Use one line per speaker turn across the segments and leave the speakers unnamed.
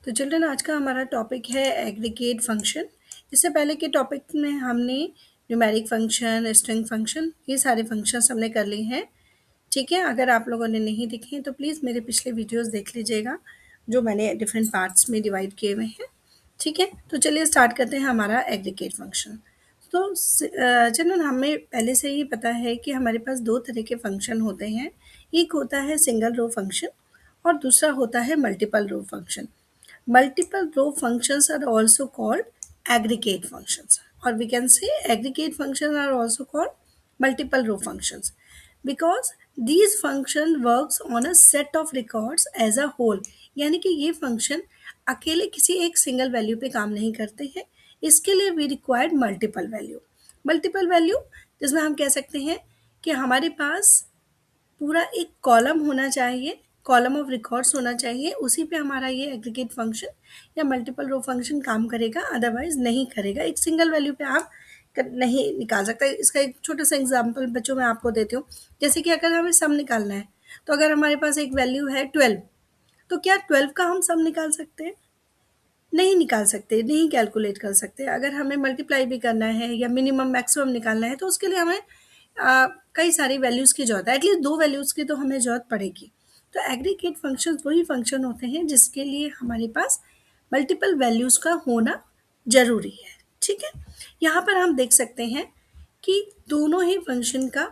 तो चिल्ड्रन आज का हमारा टॉपिक है एग्रीगेट फंक्शन। इससे पहले के टॉपिक में हमने न्यूमेरिक फंक्शन, स्ट्रिंग फंक्शन, ये सारे फंक्शंस हमने कर लिए हैं। ठीक है, अगर आप लोगों ने नहीं देखे हैं तो प्लीज़ मेरे पिछले वीडियोस देख लीजिएगा जो मैंने डिफरेंट पार्ट्स में डिवाइड किए हुए हैं। ठीक है, तो चलिए स्टार्ट करते हैं हमारा एग्रीगेट फंक्शन। तो चिल्ड्रन हमें पहले से ही पता है कि हमारे पास दो तरह के फंक्शन होते हैं। एक होता है सिंगल रो फंक्शन और दूसरा होता है multiple row function. Multiple row functions are also called aggregate functions, or we can say aggregate functions are also called multiple row functions because these function works on a set of records as a whole। यानी कि ये function अकेले किसी एक single value पे काम नहीं करते हैं। इसके लिए वी रिक्वायर्ड मल्टीपल वैल्यू जिसमें हम कह सकते हैं कि हमारे पास पूरा एक कॉलम होना चाहिए, कॉलम ऑफ रिकॉर्ड्स होना चाहिए, उसी पे हमारा ये एग्रीगेट फंक्शन या मल्टीपल रो फंक्शन काम करेगा, अदरवाइज नहीं करेगा। एक सिंगल वैल्यू पे आप नहीं निकाल सकते। इसका एक छोटा सा एग्जांपल बच्चों मैं आपको देती हूँ। जैसे कि अगर हमें सम निकालना है तो अगर हमारे पास एक वैल्यू है 12, तो क्या 12 का हम सम निकाल सकते हैं? नहीं निकाल सकते, नहीं कैलकुलेट कर सकते। अगर हमें मल्टीप्लाई भी करना है या मिनिमम मैक्सिमम निकालना है तो उसके लिए हमें कई सारी वैल्यूज़ की ज़रूरत है, एटलीस्ट दो वैल्यूज़ की तो हमें ज़रूरत पड़ेगी। तो एग्रीगेट फंक्शंस वही फंक्शन होते हैं जिसके लिए हमारे पास मल्टीपल वैल्यूज़ का होना ज़रूरी है। ठीक है, यहाँ पर हम देख सकते हैं कि दोनों ही फंक्शन का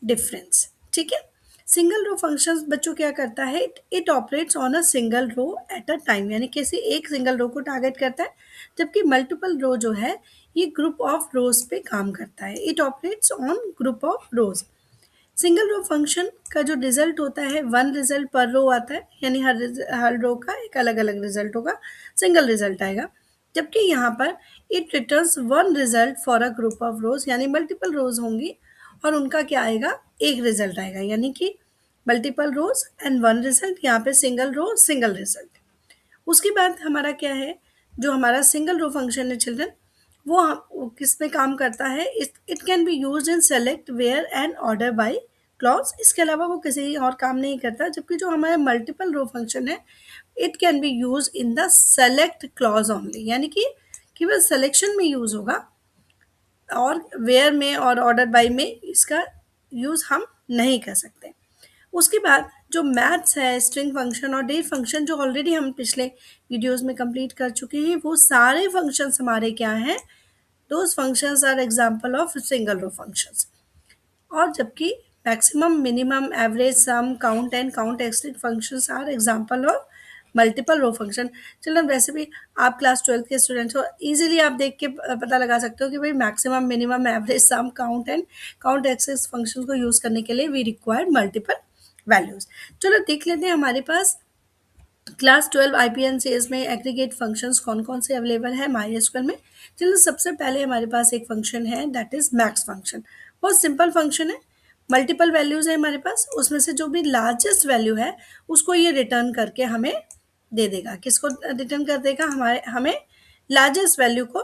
डिफरेंस। ठीक है, सिंगल रो फंक्शंस बच्चों क्या करता है, it operates on a single row at a time, यानी किसी एक सिंगल रो को टारगेट करता है, जबकि मल्टीपल रो जो है ये ग्रुप ऑफ रोज पे काम करता है। It operates on group of rows. Single row function का जो रिजल्ट होता है वन रिजल्ट पर रो आता है, यानी हर रो का एक अलग अलग रिजल्ट होगा, सिंगल रिजल्ट आएगा। जबकि यहाँ पर it returns one result for a group of रोज, यानी मल्टीपल रोज होंगी और उनका क्या आएगा, एक रिजल्ट आएगा, यानी कि multiple rows and one result, यहाँ पे सिंगल रो सिंगल रिजल्ट। उसके बाद हमारा क्या है, जो हमारा सिंगल रो फंक्शन है चिल्ड्रन, वो किस में काम करता है, it can be use in select where and order by clause. इसके अलावा वो किसी और काम नहीं करता। जबकि जो हमारा मल्टीपल रो फंक्शन है it can be use in the select clause only, यानी कि केवल सिलेक्शन में यूज होगा और वेयर में और ऑर्डर बाय में इसका यूज हम नहीं कर सकते। उसके बाद जो मैथ्स है, स्ट्रिंग फंक्शन और डेट फंक्शन, जो ऑलरेडी हम पिछले वीडियोस में कंप्लीट कर चुके हैं, वो सारे फंक्शंस हमारे क्या हैं, those functions are example of single row functions. और जबकि maximum, minimum, average, sum, count and count extend functions are example of multiple row function. चलो वैसे भी आप क्लास 12 के स्टूडेंट्स हो, इजीली आप देख के पता लगा सकते हो कि भाई maximum, minimum, average, sum, count and count access function को यूज करने के लिए वी रिक्वायर्ड मल्टीपल वैल्यूज। चलो देख लेते हैं हमारे पास क्लास 12 IPNCS में एग्रीगेट फंक्शंस कौन कौन से अवेलेबल है MySQL में। चलो सबसे पहले हमारे पास एक फंक्शन है दैट इज मैक्स फंक्शन। बहुत सिंपल फंक्शन है, मल्टीपल वैल्यूज है हमारे पास, उसमें से जो भी लार्जेस्ट वैल्यू है उसको ये रिटर्न करके हमें दे देगा। किसको रिटर्न कर देगा, हमें लार्जेस्ट वैल्यू को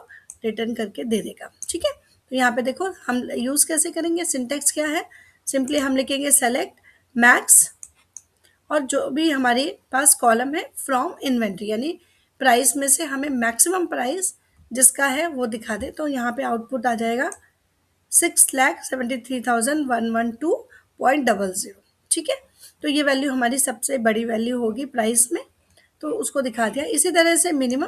रिटर्न करके दे देगा। ठीक है, तो यहाँ पे देखो हम यूज कैसे करेंगे, सिंटेक्स क्या है, सिंपली हम लिखेंगे सेलेक्ट मैक्स और जो भी हमारे पास कॉलम है फ्रॉम इन्वेंट्री, यानी प्राइस में से हमें मैक्सिमम प्राइस जिसका है वो दिखा दे। तो यहाँ पे आउटपुट आ जाएगा 6,73,112.00। ठीक है, तो ये वैल्यू हमारी सबसे बड़ी वैल्यू होगी प्राइस में, तो उसको दिखा दिया। इसी तरह से मिनिमम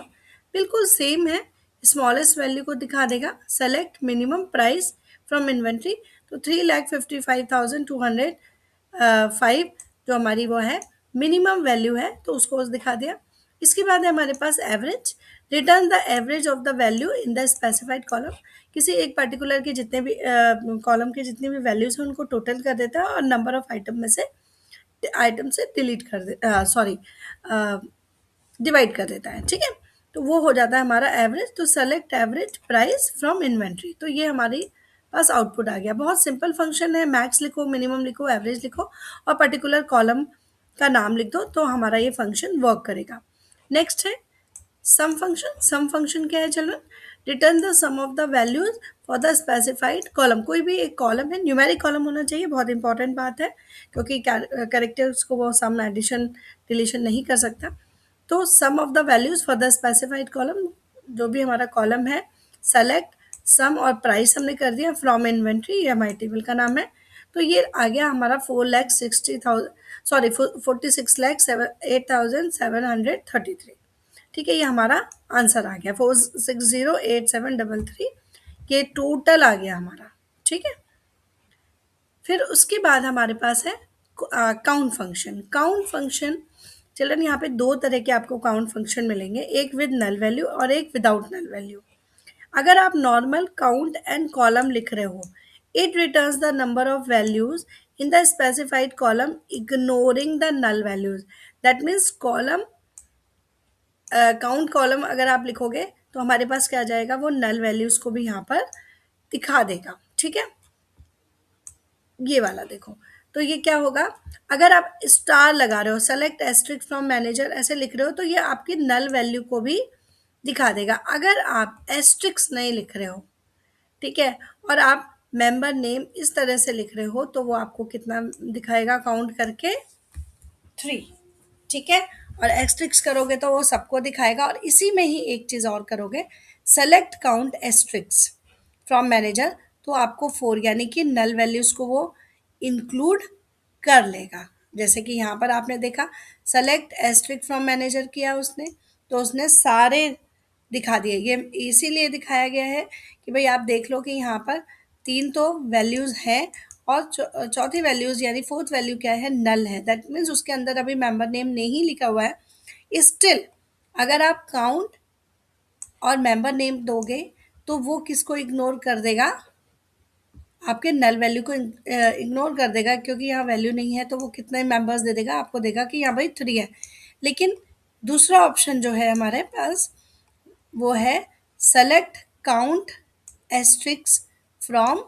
बिल्कुल सेम है, स्मॉलेस्ट वैल्यू को दिखा देगा, select minimum price from inventory, तो 3,55,205 जो हमारी वो है मिनिमम वैल्यू है, तो उसको दिखा दिया। इसके बाद है हमारे पास average, return the average of the value in the specified column. किसी एक पर्टिकुलर के जितने भी कॉलम के जितनी भी वैल्यूज हैं उनको टोटल कर देता है और नंबर ऑफ आइटम से डिलीट कर दे, सॉरी, डिवाइड कर देता है। ठीक है, तो वो हो जाता है हमारा एवरेज। तो select average price from inventory, तो ये हमारी पास आउटपुट आ गया। बहुत सिंपल फंक्शन है, मैक्स लिखो, मिनिमम लिखो, एवरेज लिखो और पर्टिकुलर कॉलम का नाम लिख दो, तो हमारा ये फंक्शन वर्क करेगा। नेक्स्ट है सम फंक्शन। सम फंक्शन क्या है children, return the sum of the values for the specified column. कोई भी एक कॉलम है, न्यूमेरिक कॉलम होना चाहिए, बहुत इंपॉर्टेंट बात है, क्योंकि कैरेक्टर्स को वो सम, एडिशन, डिलीशन नहीं कर सकता। तो sum of the values for the specified column, जो भी हमारा कॉलम है, सेलेक्ट सम और प्राइस हमने कर दिया फ्रॉम इन्वेंट्री, ये हमारी टेबल का नाम है। तो ये आ गया हमारा 4,60,000, सॉरी 46,08,733। ठीक है, ये हमारा आंसर आ गया 4608733, ये टोटल आ गया हमारा। ठीक है, फिर उसके बाद हमारे पास है count function. Count function, children यहाँ पे दो तरह के आपको काउंट फंक्शन मिलेंगे, एक विद नल वैल्यू और एक विदाउट नल वैल्यू। अगर आप नॉर्मल काउंट एंड कॉलम लिख रहे हो, it returns the number of values in the specified column ignoring the null values. That means column, count column अगर आप लिखोगे तो हमारे पास क्या आ जाएगा, वो नल वैल्यूज को भी यहाँ पर दिखा देगा। ठीक है, ये वाला देखो, तो ये क्या होगा, अगर आप स्टार लगा रहे हो, सेलेक्ट एस्ट्रिक फ्रॉम मैनेजर ऐसे लिख रहे हो, तो ये आपकी नल वैल्यू को भी दिखा देगा। अगर आप एस्ट्रिक्स नहीं लिख रहे हो, ठीक है, और आप मेंबर नेम इस तरह से लिख रहे हो, तो वो आपको कितना दिखाएगा काउंट करके, 3। ठीक है, और एस्ट्रिक्स करोगे तो वो सबको दिखाएगा। और इसी में ही एक चीज़ और करोगे, select count asterisk from manager, तो आपको 4 यानी कि नल वैल्यूज़ को वो इंक्लूड कर लेगा। जैसे कि यहाँ पर आपने देखा, सेलेक्ट एस्ट्रिक फ्रॉम मैनेजर किया उसने, तो उसने सारे दिखा दिए। ये इसीलिए दिखाया गया है कि भाई आप देख लो कि यहाँ पर 3 तो वैल्यूज़ हैं, और चौथी वैल्यूज़ यानी फोर्थ वैल्यू क्या है, नल है। दैट मीन्स उसके अंदर अभी मेंबर नेम नहीं लिखा हुआ है। स्टिल अगर आप काउंट और मेंबर नेम दोगे तो वो किसको इग्नोर कर देगा, आपके नल वैल्यू को इग्नोर कर देगा, क्योंकि यहाँ वैल्यू नहीं है, तो वो कितने मेंबर्स दे देगा, आपको देगा कि यहाँ भाई 3 है। लेकिन दूसरा ऑप्शन जो है हमारे पास, वो है select count asterisk from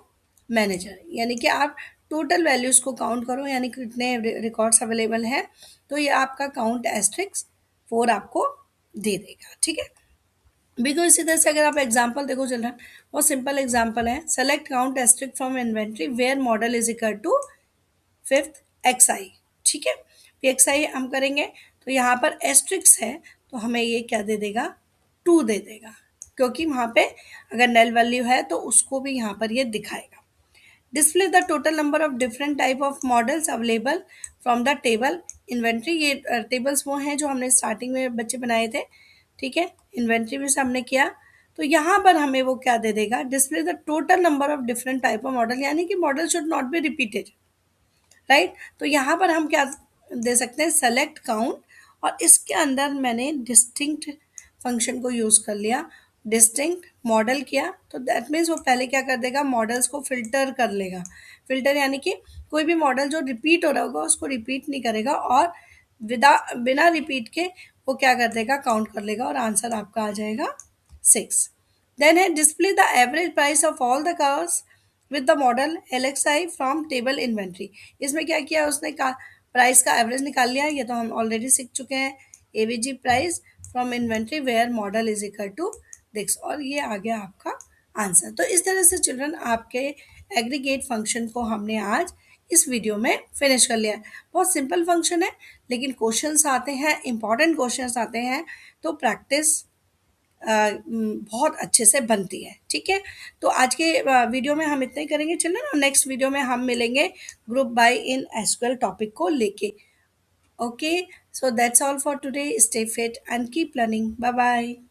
manager, यानी कि आप टोटल वैल्यूज़ को काउंट करो, यानी कितने रिकॉर्ड्स अवेलेबल हैं, तो ये आपका काउंट एस्ट्रिक्स 4 आपको दे देगा। ठीक है, बिल्कुल इसी तरह से अगर आप एग्जांपल देखो चिल्ड्रन, बहुत सिंपल एग्जांपल है, select count asterisk from inventory where model is equal to 5th XI। ठीक है, XI हम करेंगे, तो यहाँ पर एस्ट्रिक्स है, तो हमें ये क्या दे देगा, 2 दे देगा, क्योंकि वहाँ पे अगर नल वैल्यू है तो उसको भी यहाँ पर ये दिखाएगा। Display the total number of different type of models available from the table inventory. ये टेबल्स वो हैं जो हमने स्टार्टिंग में बच्चे बनाए थे। ठीक है, इन्वेंट्री में से हमने किया, तो यहाँ पर हमें वो क्या दे देगा, display the total number of different type of model, यानी कि model should not be repeated, right. तो यहाँ पर हम क्या दे सकते हैं, सेलेक्ट काउंट, और इसके अंदर मैंने डिस्टिंक्ट फंक्शन को यूज़ कर लिया, डिस्टिंक्ट मॉडल किया, तो दैट मीन्स वो पहले क्या कर देगा, मॉडल्स को फिल्टर कर लेगा। फिल्टर यानी कि कोई भी मॉडल जो रिपीट हो रहा होगा उसको रिपीट नहीं करेगा, और बिना रिपीट के वो क्या कर देगा, काउंट कर लेगा, और आंसर आपका आ जाएगा 6। देन है display the average price of all the cars with the model LXI from table inventory. इसमें क्या किया उसने, का प्राइस का एवरेज निकाल लिया, ये तो हम ऑलरेडी सीख चुके हैं, AVG price from inventory where model is equal to this, और ये आ गया आपका आंसर। तो इस तरह से चिल्ड्रन आपके एग्रीगेट फंक्शन को हमने आज इस वीडियो में फिनिश कर लिया है। बहुत सिंपल फंक्शन है, लेकिन क्वेश्चंस आते हैं, इंपॉर्टेंट क्वेश्चंस आते हैं, तो प्रैक्टिस बहुत अच्छे से बनती है। ठीक है, तो आज के वीडियो में हम इतना ही करेंगे चिल्ड्रन, और नेक्स्ट वीडियो में हम मिलेंगे group by in SQL topic को लेके। Okay, so that's all for today, stay fit and keep learning, bye bye.